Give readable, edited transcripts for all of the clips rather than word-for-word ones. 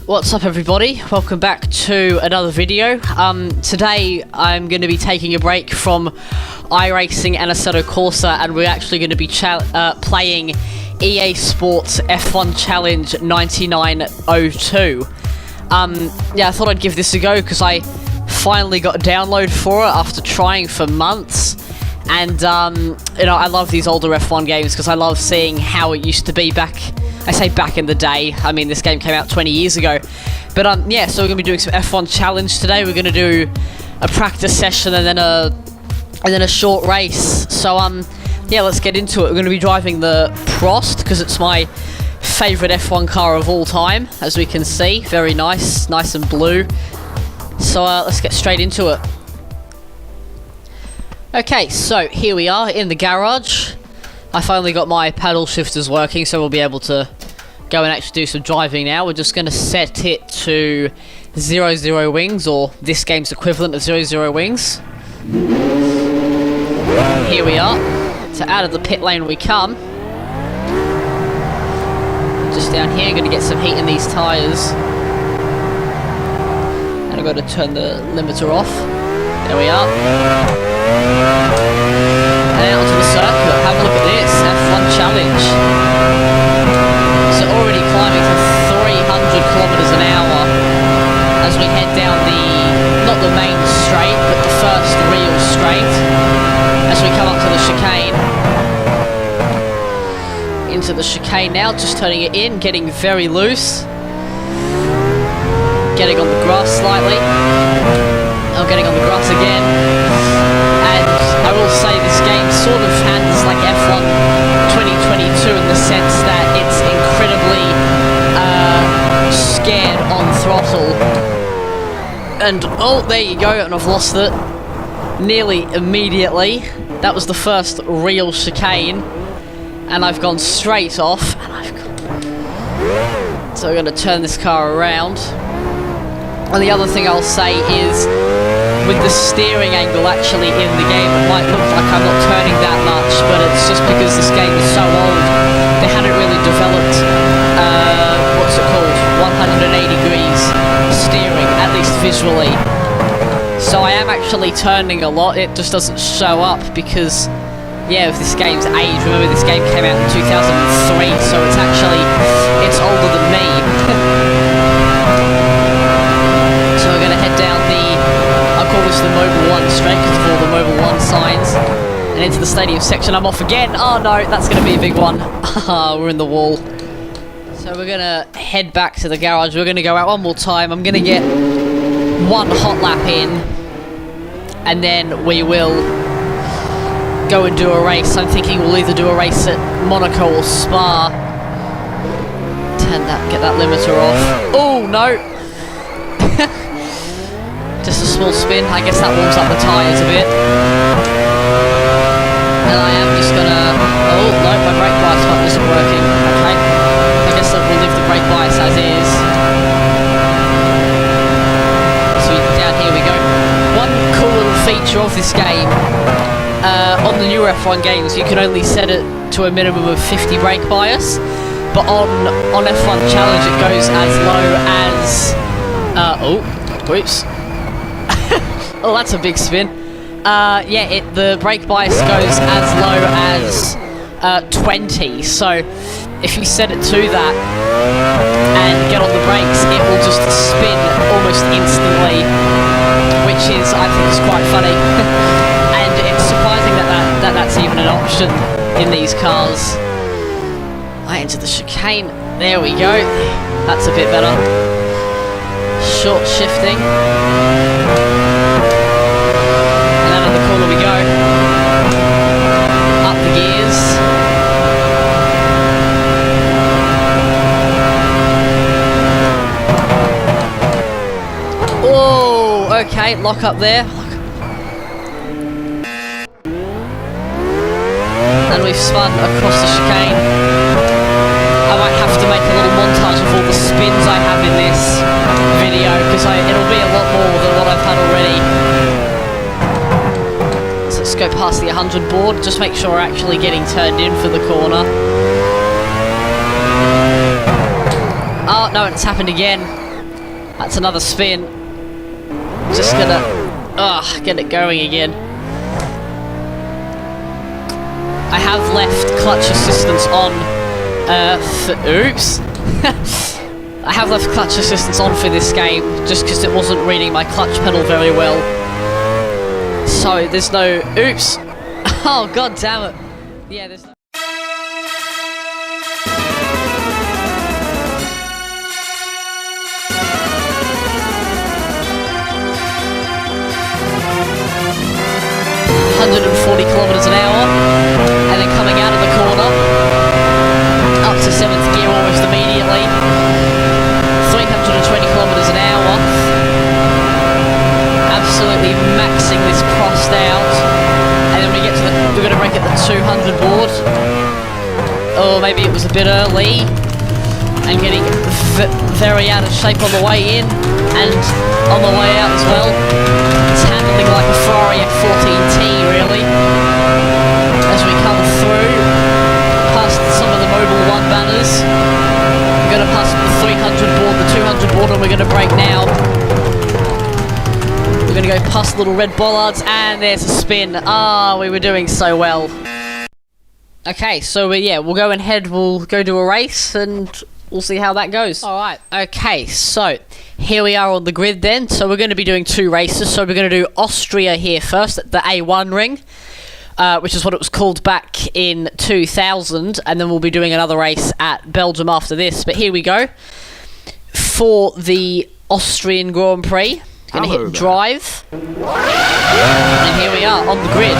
What's up everybody, welcome back to another video. Today I'm going to be taking a break from iRacing and Assetto Corsa, and we're actually going to be playing EA Sports F1 Challenge 9902. Yeah, I thought I'd give this a go because I finally got a download for it after trying for months. And, you know, I love these older F1 games because I love seeing how it used to be back. I say back in the day, I mean this game came out 20 years ago. But, yeah, so we're going to be doing some F1 challenge today. We're going to do a practice session and then a short race. So, yeah, let's get into it. We're going to be driving the Prost because it's my favourite F1 car of all time, as we can see. Very nice, nice and blue. So, let's get straight into it. Okay, so here we are in the garage. I finally got my paddle shifters working, so we'll be able to go and actually do some driving now. We're just going to set it to 00 wings, or this game's equivalent of 00 wings. Here we are. So out of the pit lane we come. Just down here, going to get some heat in these tyres. And I've got to turn the limiter off. There we are. And out to the circuit, have a look at this, F1 Challenge. So already climbing to 300 kilometers an hour as we head down not the main straight, but the first real straight, as we come up to the chicane. Into the chicane now, just turning it in, getting very loose. Getting on the grass slightly. Oh, getting on the grass again. I will say this game sort of handles like F1 2022 in the sense that it's incredibly scared on throttle. And oh, there you go, and I've lost it nearly immediately. That was the first real chicane, and I've gone straight off. So we're going to turn this car around. And the other thing I'll say is, with the steering angle actually in the game, it might look like I'm not turning that much, but it's just because this game is so old. They hadn't really developed, what's it called, 180 degrees steering, at least visually. So I am actually turning a lot, it just doesn't show up because, yeah, of this game's age. Remember, this game came out in 2003, so it's older than me. So we're going to head down I'll call this the Mobile 1 straight because of all the Mobile 1 signs. And into the stadium section, I'm off again. Oh no, that's going to be a big one. We're in the wall. So we're going to head back to the garage. We're going to go out one more time. I'm going to get one hot lap in. And then we will go and do a race. I'm thinking we'll either do a race at Monaco or Spa. Get that limiter off. Oh no! Just a small spin, I guess that warms up the tyres a bit. And I am just gonna... Oh, no, my brake bias button isn't working. Okay. I guess that we'll leave the brake bias as is. So down here we go. One cool little feature of this game, on the newer F1 games, you can only set it to a minimum of 50 brake bias. But on F1 Challenge it goes as low as... oh, whoops. Oh, that's a big spin. Yeah, the brake bias goes as low as 20. So if you set it to that and get on the brakes, it will just spin almost instantly, which is, I think, is quite funny. And it's surprising that's even an option in these cars. I enter the chicane. There we go. That's a bit better. Short shifting. Corner we go. Up the gears. Oh, okay, lock up there. And we've spun across the chicane. I might have to make a little montage of all the spins I have in this video because it'll be a lot more than what I've had already. Let's go past the 100 board, just make sure we're actually getting turned in for the corner. Oh no, it's happened again. That's another spin. Just gonna get it going again. I have left clutch assistance on oops. I have left clutch assistance on for this game just because it wasn't reading my clutch pedal very well. So there's no oops. Oh god damn it. Yeah, there's no 140 kilometers an hour, and then coming out of the corner, up to 7th gear almost immediately, 320 kilometers an hour, absolutely maxing this crust out, and then we get to we're going to break at the 200 board, or maybe it was a bit early, and getting very out of shape on the way in, and on the way out as well. It's handling like a Ferrari F14T really, as we come through, past some of the Mobile 1 banners. We're going to pass the 300 board, the 200 board, and we're going to brake now. We're going to go past the little red bollards, and there's a spin. We were doing so well. Okay, so we'll go ahead, we'll go do a race, and we'll see how that goes. Alright, okay, so here we are on the grid then. So we're going to be doing 2 races. So we're going to do Austria here first, at the A1 ring, which is what it was called back in 2000. And then we'll be doing another race at Belgium after this. But here we go. For the Austrian Grand Prix, going to hit drive. And here we are on the grid,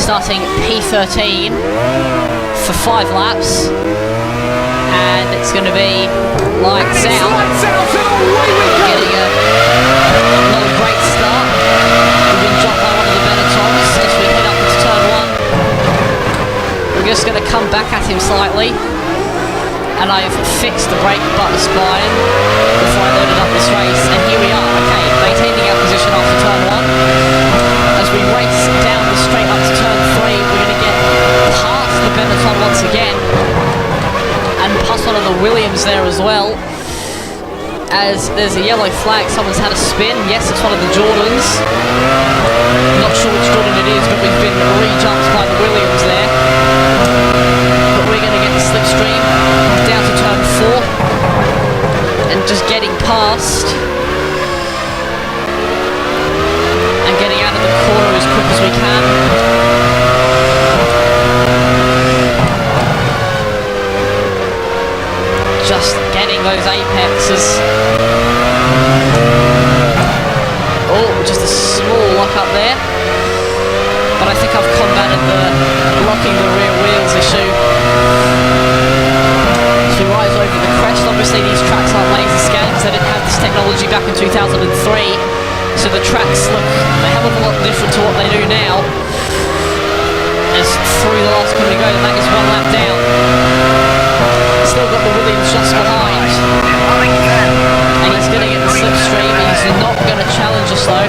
starting P13 for 5 laps. And it's going to be lights out. Getting another great start. We've been dropped by one of the Benettons as we head up into turn 1. We're just going to come back at him slightly. And I've fixed the brake button spine before I loaded up this race. And here we are, okay, maintaining our position after turn 1. As we race down the straight up to turn 3, we're going to get past the Benetton once again. And past one of the Williams there as well. As there's a yellow flag, someone's had a spin. Yes, it's one of the Jordans. Not sure which Jordan it is, but we've been re-jumped by the Williams there. But we're going to get the slipstream down to turn 4. And just getting past. And getting out of the corner as quick as we can. Just getting those apexes. Oh, just a small lock up there. But I think I've combated the locking the rear wheels issue. As we rise over the crest, obviously these tracks aren't laser scanned because they didn't have this technology back in 2003. So the tracks look a hell of a lot different to what they do now. As through the last corner we go, that is 1 lap down. Still got the Williams just behind. And he's going to get the slipstream. He's not going to challenge us though.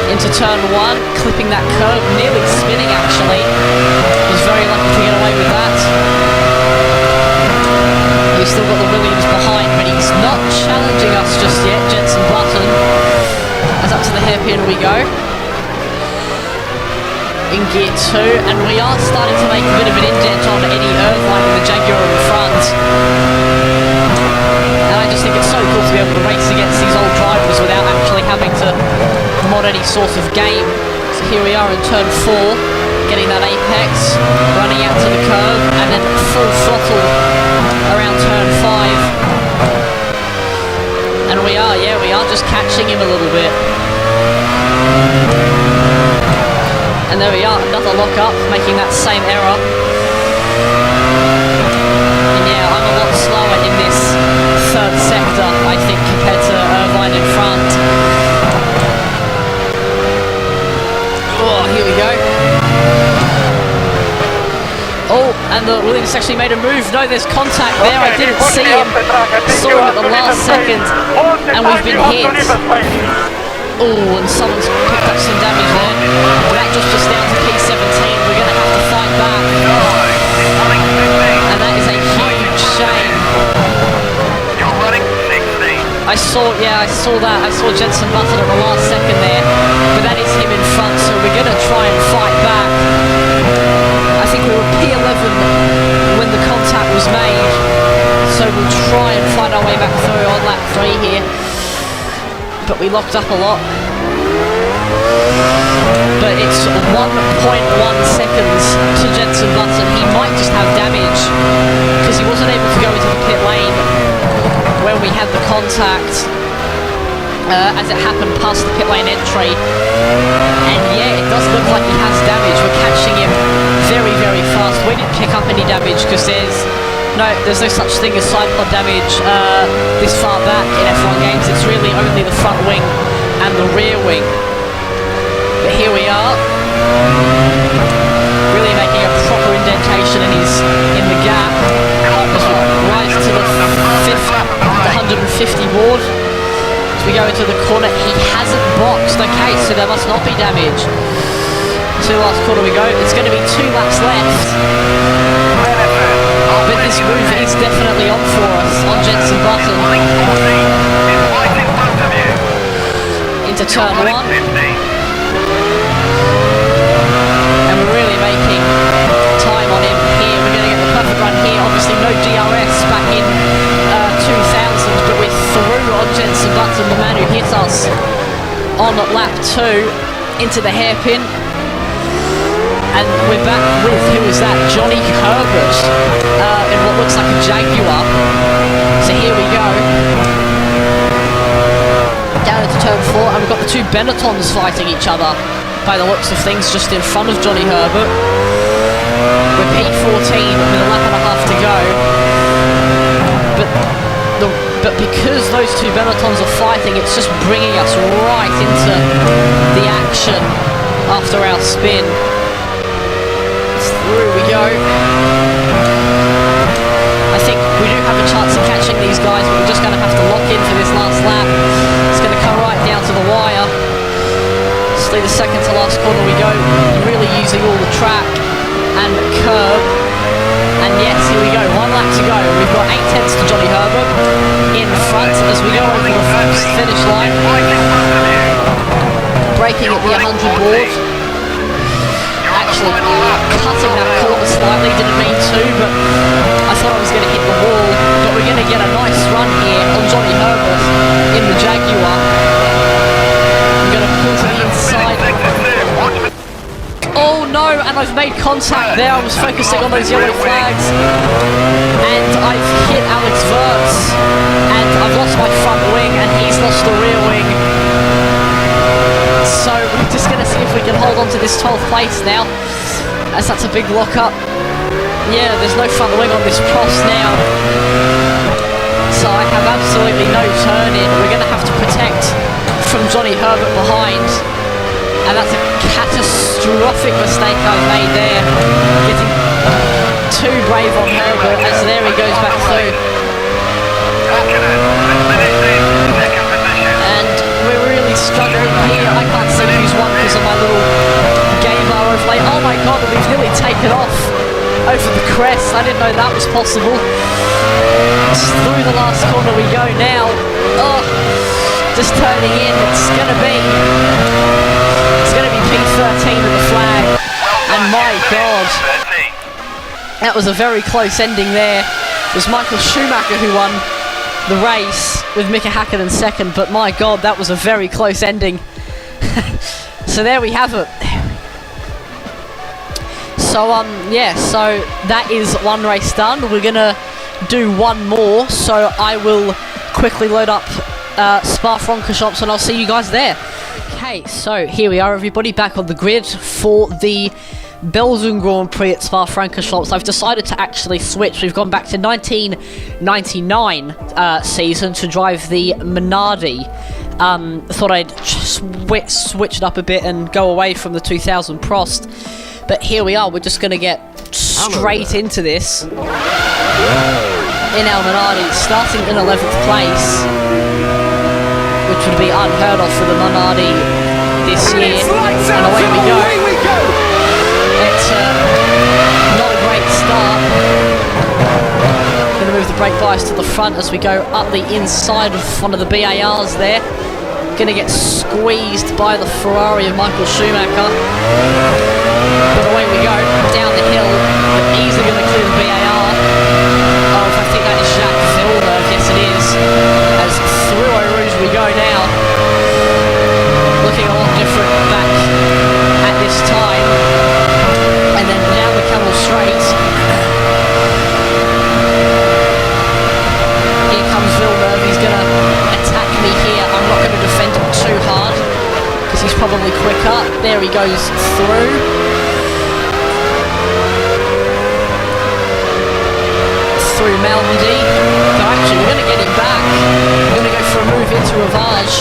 Into turn 1, clipping that curve, nearly spinning actually. Was very lucky to get away with that. He's still got the Williams behind, but he's not challenging us just yet, Jensen Button. As up to the hairpin we go. In gear 2, and we are starting to make a bit of an indent on Eddie Irvine in the Jaguar in front. And I just think it's so cool to be able to race against these old drivers without actually having to mod any sort of game. So here we are in turn 4, getting that apex, running out to the curve, and then full throttle around turn 5. And we are just catching him a little bit. And there we are, another lock up, making that same error. And yeah, I'm a lot slower in this 3rd sector, I think, compared to Irvine in front. Oh, here we go. Oh, and the Williams actually made a move. No, there's contact there, I didn't see him. Saw him at the last second, and we've been hit. Oh, and someone's picked up some damage there. That just down to P17. We're going to have to fight back. And that is a huge shame. You're running 16. I saw that. I saw Jensen Button at the last second there, but that is him in front, so we're going to try and fight back. I think we were P11 when the contact was made, so we'll try and find our way back through on lap 3 here. But we locked up a lot. But it's 1.1 seconds to Jensen Button. He might just have damage because he wasn't able to go into the pit lane when we had the contact as it happened past the pit lane entry. And yeah, it does look like he has damage. We're catching him very, very fast. We didn't pick up any damage because there's no such thing as side pod damage this far back in F1 games. It's really only the front wing and the rear wing. But here we are, really making a proper indentation in the gap as we rise to the 150 ward. As we go into the corner, he hasn't boxed. Okay, so there must not be damage. To the last corner we go. It's going to be 2 laps left. But this move is definitely on for us on Jensen Button. Into turn 1. And we're really making time on him here. We're going to get the perfect run here. Obviously no DRS back in 2000, but we're through on Jensen Button, the man who hit us on lap 2 into the hairpin. And we're back with, who is that? Johnny Herbert in what looks like a Jaguar. So here we go. Down into turn 4, and we've got the 2 Benettons fighting each other by the looks of things just in front of Johnny Herbert. We're P14 with a lap and a half to go. But because those 2 Benettons are fighting, it's just bringing us right into the action after our spin. Through we go. I think we do have a chance of catching these guys, but we're just going to have to lock in for this last lap. It's going to come right down to the wire. The second to last corner we go, really using all the track and the curb. And yes, here we go, 1 lap to go. We've got 8/10 to Johnny Herbert in front as we go over the finish line. Braking at the 100 board. Actually cutting that corner slightly, didn't mean to, but I thought I was going to hit the wall. But we're going to get a nice run here on Johnny Herbert in the Jaguar. I'm going to pull to the inside. Oh no, and I've made contact there. I was focusing on those yellow flags. And I've hit Alex Verts. And I've lost my front wing, and he's lost the rear wing. So we're just going to see if we can hold on to this 12th place now, as that's a big lock-up. Yeah, there's no front wing on this Prost now. So I have absolutely no turn-in. We're going to have to protect from Johnny Herbert behind. And that's a catastrophic mistake I've made there. Getting too brave on Herbert, as there he goes back through. And we're really struggling here. I can't see who's won because of my little game bar overlay. Oh my god, we've nearly taken off over the crest. I didn't know that was possible. Just through the last corner we go now. Oh, just turning in. It's going to be P13 with the flag. And my god, that was a very close ending there. It was Michael Schumacher who won the race with Mika Häkkinen second, but my god, that was a very close ending. So there we have it. So yeah, so that is 1 race done. We're gonna do 1 more, so I will quickly load up Spa-Francorchamps and I'll see you guys there. Okay, so here we are everybody, back on the grid for the Belgian Grand Prix at Spa-Francorchamps. I've decided to actually switch. We've gone back to 1999 season to drive the Minardi. Thought I'd switch it up a bit and go away from the 2000 Prost. But here we are, we're just going to get straight into this. In our Minardi, starting in 11th place, which would be unheard of for the Minardi this year. And away we go. It's not a great start. Going to move move the brake bias to the front as we go up the inside of one of the BARs there. Gonna get squeezed by the Ferrari of Michael Schumacher. But away we go, down the hill, but easily gonna clear the BAR. Oh, I think that is Jacques Villeneuve, yes it is. As through Eau Rouge we go now. Looking a lot different back at this time. And then down the Camel Straight. Here comes Villeneuve, he's going to attack me here. I'm not going to defend him too hard because he's probably quicker. There he goes through. Through Malmedy. No, actually, we're going to get him back. We're going to go for a move into Rivage.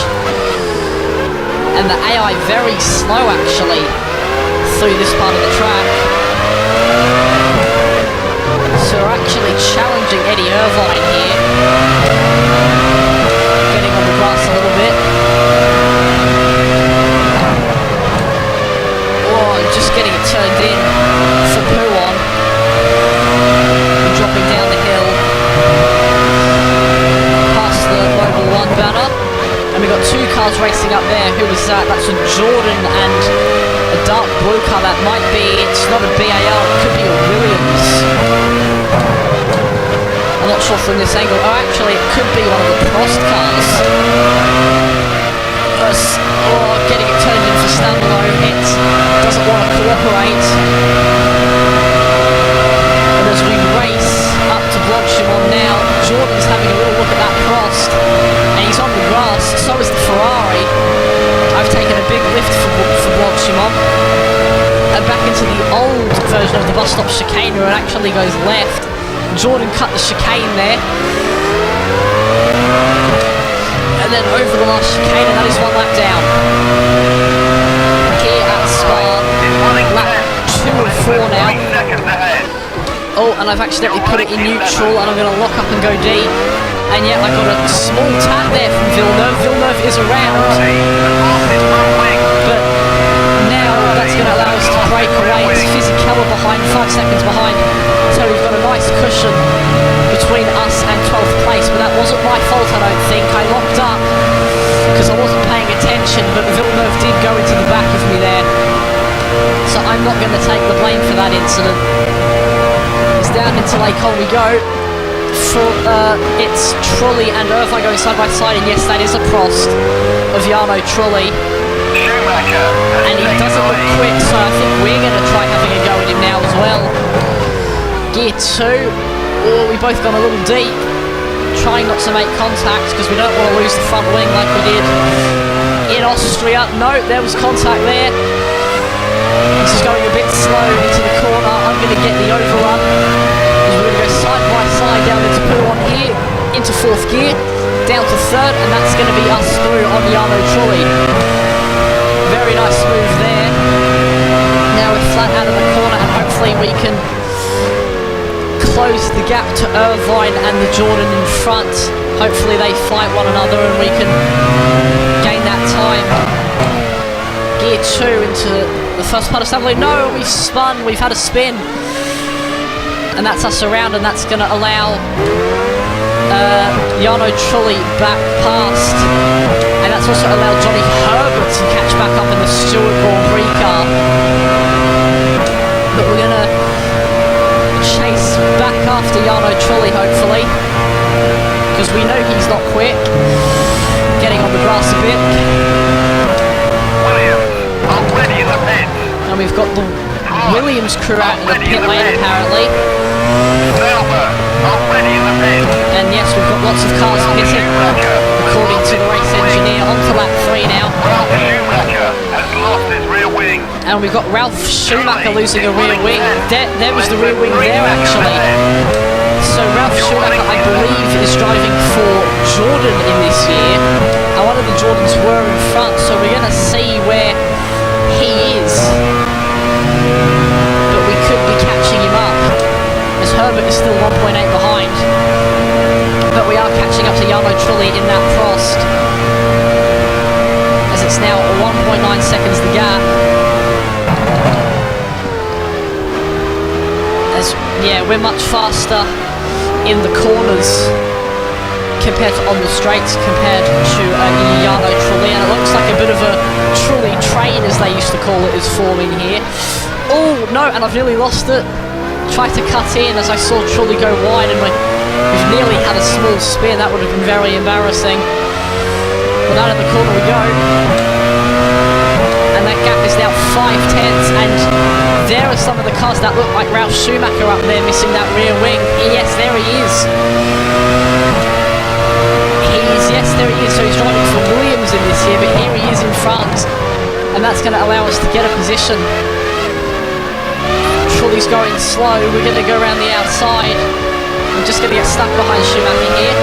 And the AI very slow actually through this part of the track. So we're actually challenging Eddie Irvine here. Getting on the grass a little bit. Oh, just getting it turned in for Pouon. Dropping down the hill. Past the Mobil 1 banner. And we've got two cars racing up there. Who was that? That's a Jordan and a dark blue car. That might be, it's not a BAR, it could be a Williams. I'm not sure from this angle. Oh, actually, it could be one of the Prost cars. Getting it turned in for Stambolo. It doesn't want to cooperate. And as we race up to Blanchimont now, Jordan's having a little look at that Prost. And he's on the grass, so is the Ferrari. I've taken a big lift for Blanchimont. And back into the old version of the bus stop chicane where it actually goes left. Jordan cut the chicane there. And then over the last chicane, and that is one lap down. Here at Spa, lap 2 of 4 now. Oh, and I've accidentally put it in neutral, and I'm going to lock up and go deep. And yet I got a small tap there from Villeneuve. Villeneuve is around. But now that's going to allow us to break away. It's Fisichella behind, 5 seconds behind. So we've got a nice cushion between us and 12th place. But that wasn't my fault, I don't think. I locked up because I wasn't paying attention. But Villeneuve did go into the back of me there. So I'm not going to take the blame for that incident. It's down into Lake Hole we go. It's Trulli and Irvine going side by side, and yes, that is a Prost of Jarno Trulli. And he doesn't look quick, so I think we're going to try having a go at him now as well. Gear 2. Oh, we both gone a little deep. Trying not to make contact because we don't want to lose the front wing like we did in Austria. No, there was contact there. This is going a bit slow into the corner. I'm going to get the overrun. We're going to go side by side down into Pouon here, into 4th gear, down to 3rd, and that's going to be us through on Jarno Trulli. Very nice move there. Now we're flat out of the corner, and hopefully we can close the gap to Irvine and the Jordan in front. Hopefully they fight one another and we can gain that time. Gear 2 into the first part of assembly. No, we've spun, we've had a spin. And that's us around, and that's going to allow Jarno Trulli back past. And that's also allowed Johnny Herbert to catch back up in the Stewart Grand Prix car. But we're going to chase back after Jarno Trulli, hopefully. Because we know he's not quick. Getting on the grass a bit. Already in the pit. And we've got the Williams crew out in the pit lane apparently. And yes, we've got lots of cars pitting, according to the race engineer. On to lap 3 now. And we've got Ralf Schumacher losing a rear wing. There was the rear wing there actually. So Ralf Schumacher, I believe, is driving for Jordan in this year. And one of the Jordans were in front, so we're going to see where he is. But we could be catching him up, as Herbert is still 1.8 behind. But we are catching up to Jarno Trulli in that Prost, as it's now 1.9 seconds the gap. Yeah, we're much faster in the corners compared to on the straights, compared to Yano Trulli, and it looks like a bit of a Trulli train, as they used to call it, is forming here. Oh no, and I've nearly lost it. Tried to cut in as I saw Trulli go wide, and we've nearly had a small spin. That would have been very embarrassing. But out of the corner we go. And that gap is now 5/10, and there are some of the cars that look like Ralf Schumacher up there missing that rear wing. Yes, there he is. Yes, there he is. So he's driving for Williams in this year, but here he is in front, and that's going to allow us to get a position. Trulli's going slow. We're going to go around the outside. I'm just going to get stuck behind Schumacher here.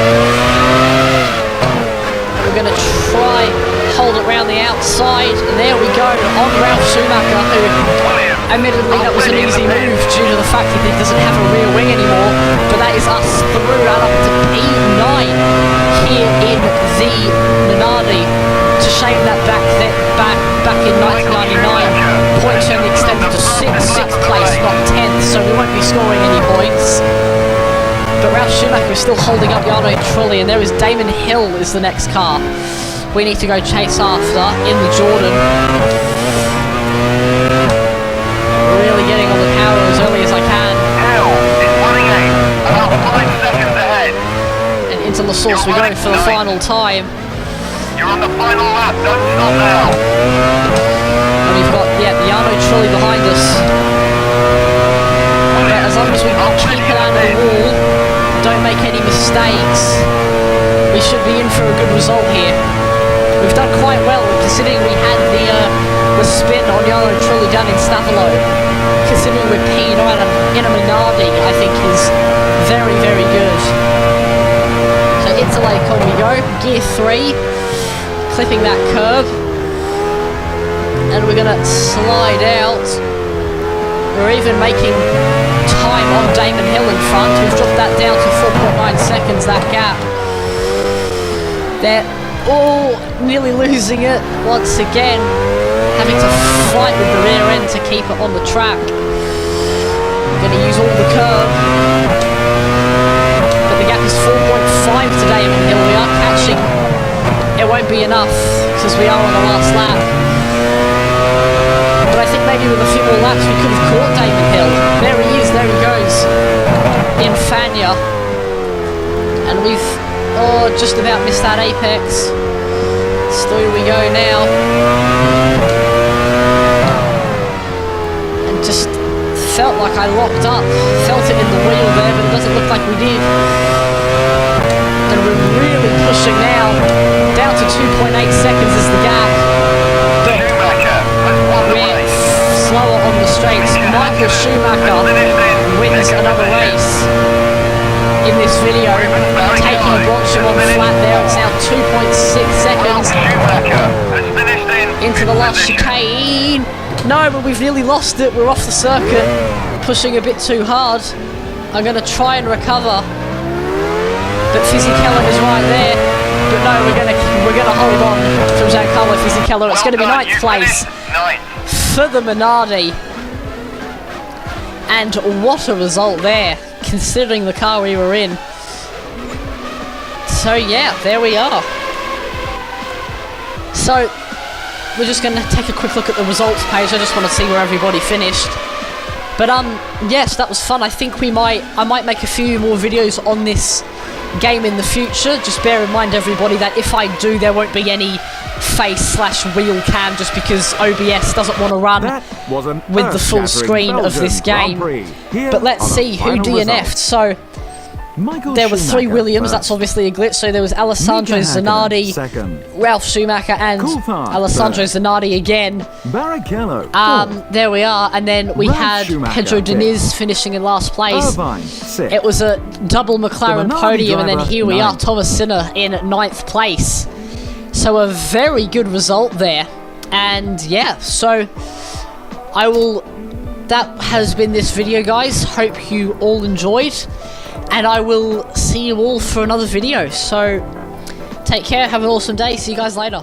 We're going to try hold it round the outside, and there we go on Ralf Schumacher, who admittedly that was an easy move due to the fact that he doesn't have a rear wing anymore, but that is us through and up to P9 here in the Minardi. It's a shame that back in 1999 points only extended to 6th place, not 10th, so we won't be scoring any points. But Ralf Schumacher is still holding up Yano Trulli, and there is Damon Hill is the next car we need to go chase after in the Jordan. Really getting on the power as early as I can. Hill is running about 5 seconds ahead. And into the source we go for the final time. You're on the final lap, don't stop now. And we've got, Yano Trulli behind us. But as long as we keep it out of the wall, don't make any mistakes, we should be in for a good result here. We've done quite well, considering we had the spin on Yano Trulli down in Stavolo. Considering we're P9 in a Minardi, I think is very, very good. So into Lacon we go, gear 3, clipping that curb, and we're gonna slide out. We're even making time on Damon Hill in front. We've dropped that down to 4.9 seconds, that gap. They're all nearly losing it once again, having to fight with the rear end to keep it on the track. We're going to use all the curb, but the gap is 4.5 today, and Hill we are catching. It won't be enough because we are on the last lap, but I think maybe with a few more laps we could have caught Damon Hill. There he is, there he goes in Fania, and we've just about missed that apex. Still we go now. And just felt like I locked up. Felt it in the wheel there, but it doesn't look like we did. And we're really pushing now. Down to 2.8 seconds is the gap. But we're slower on the straights. Michael Schumacher wins another race in this video, taking Bronson on flat there. It's now 2.6 seconds into the last chicane. No, but we've nearly lost it. We're off the circuit, pushing a bit too hard. I'm going to try and recover, but Fisichella is right there. But no, we're gonna hold on from Giancarlo Fisichella. It's going to be 9th place for the Minardi, and what a result there, considering the car we were in. So yeah, there we are. So we're just going to take a quick look at the results page. I just want to see where everybody finished. But yes, that was fun. I think I might make a few more videos on this game in the future. Just bear in mind, everybody, that if I do, there won't be any face/wheel cam, just because OBS doesn't want to run with the full screen of this game. But let's see who DNF'd. So there were 3 Williams, that's obviously a glitch. So there was Alessandro Zanardi, Ralf Schumacher, and Alessandro Zanardi again. There we are, and then we had Pedro Diniz finishing in last place. It was a double McLaren podium, and then here we are, Thomas Sinner in 9th place. So a very good result there. And yeah, so that has been this video, guys. Hope you all enjoyed, and I will see you all for another video. So take care, have an awesome day, see you guys later.